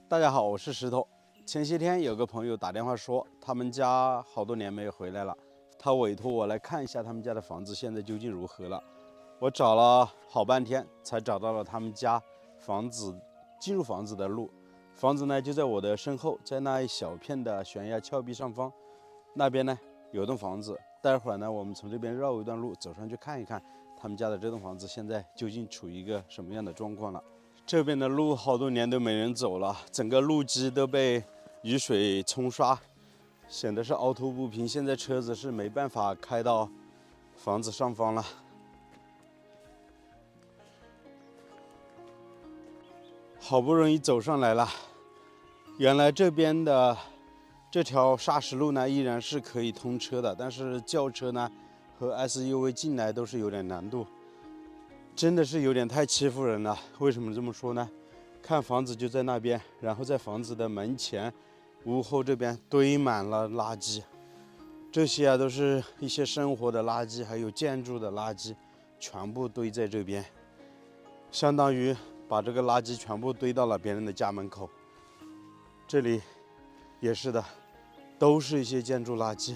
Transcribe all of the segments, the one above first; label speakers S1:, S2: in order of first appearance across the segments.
S1: 大家好，我是石头。前些天有个朋友打电话说，他们家好多年没有回来了，他委托我来看一下他们家的房子现在究竟如何了。我找了好半天，才找到了他们家进入房子的路。房子呢就在我的身后，在那一小片的悬崖峭壁上方，那边呢有栋房子。待会儿呢，我们从这边绕一段路走上去看一看，他们家的这栋房子现在究竟处于一个什么样的状况了。这边的路好多年都没人走了，整个路基都被雨水冲刷，显得是凹凸不平。现在车子是没办法开到房子上方了。好不容易走上来了，原来这边的这条砂石路呢依然是可以通车的，但是轿车呢和 SUV 进来都是有点难度，真的是有点太欺负人了。为什么这么说呢？看房子就在那边，然后在房子的门前、屋后这边堆满了垃圾，这些都是一些生活的垃圾，还有建筑的垃圾，全部堆在这边，相当于把这个垃圾全部堆到了别人的家门口。这里也是的，都是一些建筑垃圾。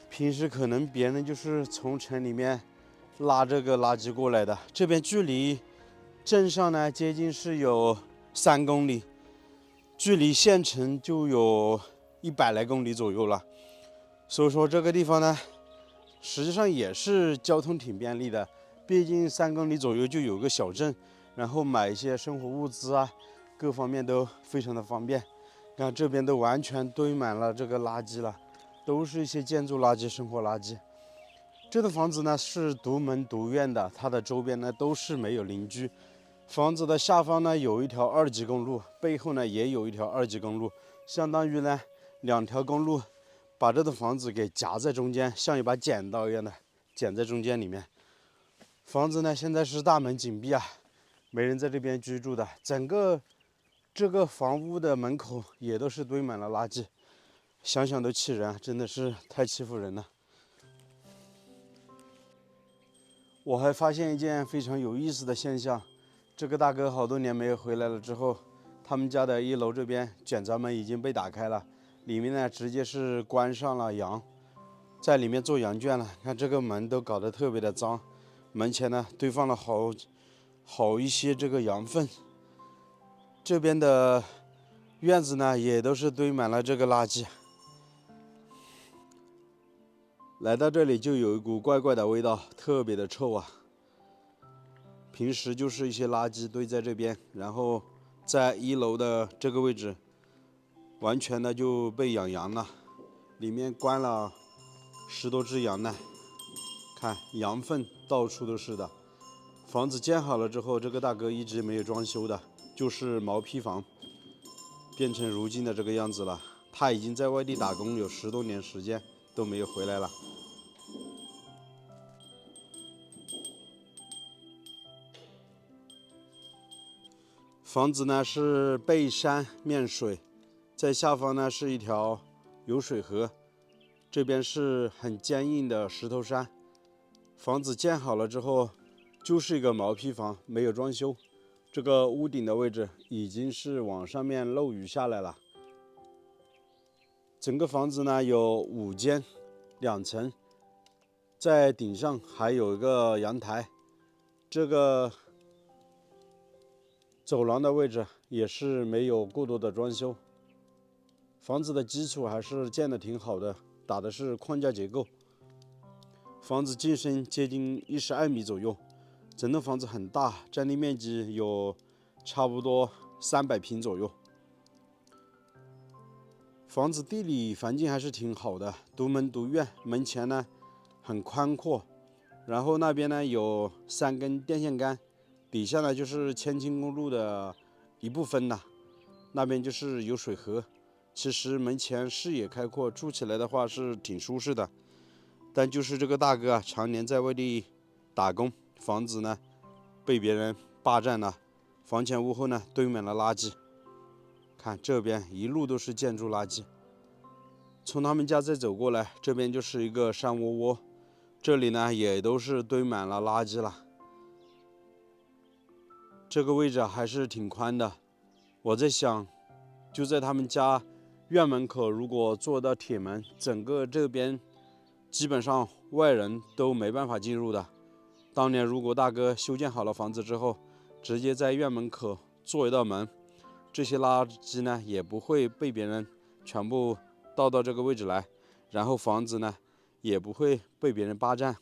S1: 平时可能别人就是从城里面拉这个垃圾过来的，这边距离镇上呢接近是有3公里，距离县城就有100来公里左右了。所以说这个地方呢，实际上也是交通挺便利的，毕竟3公里左右就有个小镇，然后买一些生活物资啊，各方面都非常的方便。看这边都完全堆满了这个垃圾了，都是一些建筑垃圾、生活垃圾。这栋房子呢是独门独院的，它的周边呢都是没有邻居。房子的下方呢有一条2级公路，背后呢也有一条2级公路，相当于呢2条公路把这栋房子给夹在中间，像一把剪刀一样的剪在中间里面。房子呢现在是大门紧闭啊，没人在这边居住的。整个这个房屋的门口也都是堆满了垃圾，想想都气人啊，真的是太欺负人了。我还发现一件非常有意思的现象，这个大哥好多年没有回来了之后，他们家的1楼这边卷闸门已经被打开了，里面呢直接是关上了羊，在里面做羊圈了。看这个门都搞得特别的脏，门前呢堆放了好一些这个羊粪。这边的院子呢也都是堆满了这个垃圾。来到这里就有一股怪怪的味道，特别的臭啊。平时就是一些垃圾堆在这边，然后在1楼的这个位置完全的就被养羊了，里面关了10多只羊呢。看羊粪到处都是的。房子建好了之后，这个大哥一直没有装修的，就是毛坯房，变成如今的这个样子了。他已经在外地打工有10多年时间都没有回来了。房子呢是背山面水，在下方呢是一条有水河，这边是很坚硬的石头山。房子建好了之后就是一个毛坯房，没有装修。这个屋顶的位置已经是往上面漏雨下来了。整个房子呢有5间2层，在顶上还有一个阳台。这个走廊的位置也是没有过多的装修，房子的基础还是建得挺好的，打的是框架结构。房子进深接近12米左右，整栋房子很大，占地面积有差不多300平左右。房子地理环境还是挺好的，独门独院，门前呢很宽阔，然后那边呢有3根电线杆，底下呢就是千青公路的一部分呢，那边就是有水河。其实门前视野开阔，住起来的话是挺舒适的。但就是这个大哥啊，常年在外地打工，房子呢被别人霸占了，房前屋后呢堆满了垃圾。看这边一路都是建筑垃圾。从他们家再走过来，这边就是一个山窝窝，这里呢也都是堆满了垃圾了。这个位置还是挺宽的，我在想，就在他们家院门口，如果做到铁门，整个这边基本上外人都没办法进入的。当年如果大哥修建好了房子之后，直接在院门口做一道门，这些垃圾呢也不会被别人全部倒到这个位置来，然后房子呢也不会被别人霸占。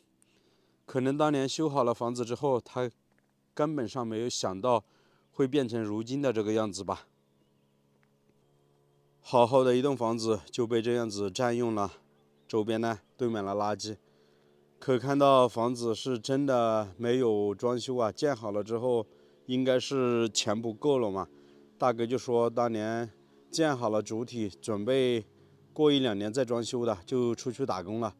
S1: 可能当年修好了房子之后，他根本上没有想到会变成如今的这个样子吧。好好的一栋房子就被这样子占用了，周边呢堆满了垃圾。可看到房子是真的没有装修啊，建好了之后应该是钱不够了嘛。大哥就说当年建好了主体，准备过1、2年再装修的，就出去打工了。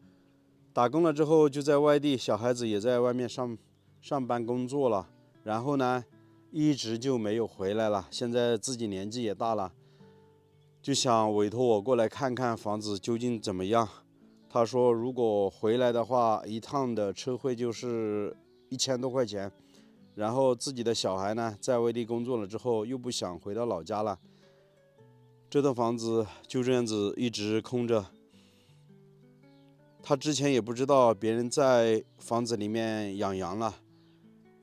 S1: 打工了之后就在外地，小孩子也在外面上班工作了，然后呢一直就没有回来了。现在自己年纪也大了，就想委托我过来看看房子究竟怎么样。他说如果回来的话，一趟的车费就是1000多块钱，然后自己的小孩呢在外地工作了之后又不想回到老家了，这栋房子就这样子一直空着。他之前也不知道别人在房子里面养羊了，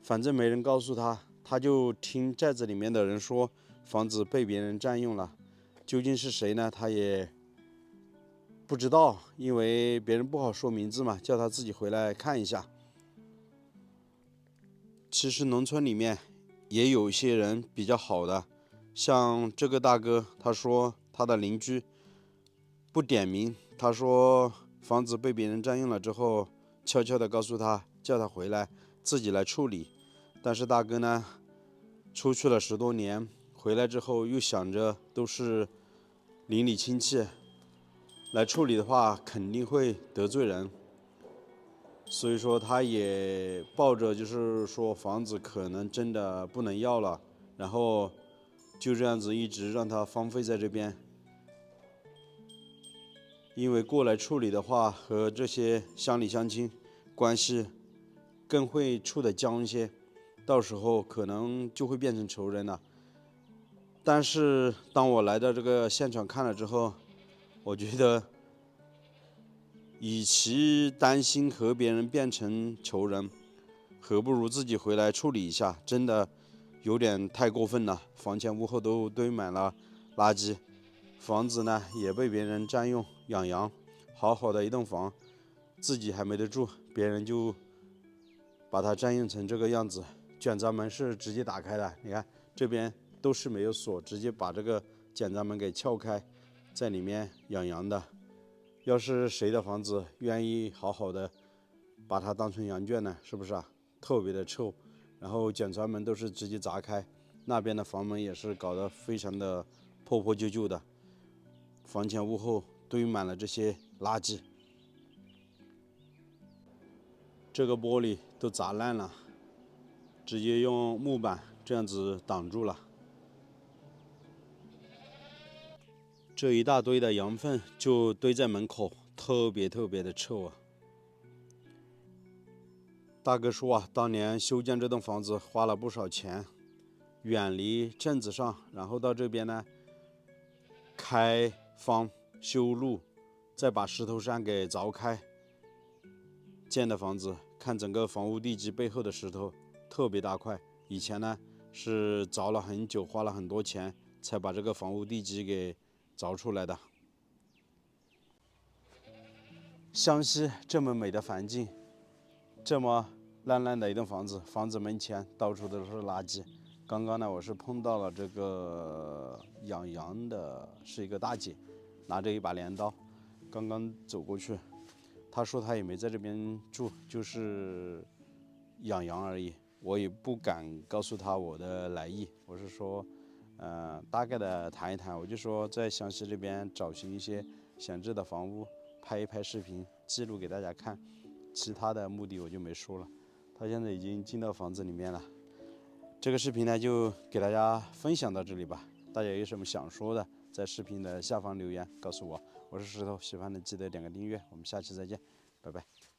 S1: 反正没人告诉他，他就听寨子里面的人说房子被别人占用了，究竟是谁呢？他也不知道，因为别人不好说名字嘛，叫他自己回来看一下。其实农村里面也有一些人比较好的，像这个大哥，他说他的邻居不点名，他说房子被别人占用了之后，悄悄地告诉他，叫他回来自己来处理。但是大哥呢，出去了10多年，回来之后又想着都是邻里亲戚来处理的话，肯定会得罪人，所以说他也抱着就是说房子可能真的不能要了，然后就这样子一直让它荒废在这边。因为过来处理的话，和这些乡里乡亲关系更会处得僵一些，到时候可能就会变成仇人了。但是当我来到这个现场看了之后，我觉得与其担心和别人变成仇人，何不如自己回来处理一下，真的有点太过分了。房前屋后都堆满了垃圾，房子呢也被别人占用养羊，好好的一栋房，自己还没得住，别人就把它占用成这个样子。卷闸门是直接打开的，你看这边都是没有锁，直接把这个卷闸门给撬开，在里面养羊的。要是谁的房子愿意好好的把它当成羊圈呢，是不是啊？特别的臭，然后卷闸门都是直接砸开，那边的房门也是搞得非常的破破旧旧的，房前屋后堆满了这些垃圾，这个玻璃都砸烂了，直接用木板这样子挡住了。这一大堆的羊粪就堆在门口，特别的臭啊！大哥说啊，当年修建这栋房子花了不少钱，远离镇子上，然后到这边呢开荒修路，再把石头山给凿开建的房子。看整个房屋地基背后的石头特别大块，以前呢是凿了很久，花了很多钱才把这个房屋地基给凿出来的。湘西这么美的环境，这么烂的一栋房子，房子门前到处都是垃圾。刚刚呢，我是碰到了这个养羊的，是一个大姐，拿着一把镰刀，刚刚走过去。她说她也没在这边住，就是养羊而已。我也不敢告诉她我的来意，我是说，大概的谈一谈。我就说在湘西这边找寻一些闲置的房屋，拍一拍视频，记录给大家看。其他的目的我就没说了。他现在已经进到房子里面了。这个视频呢，就给大家分享到这里吧。大家有什么想说的，在视频的下方留言告诉我。我是石头，喜欢的记得点个订阅。我们下期再见，拜拜。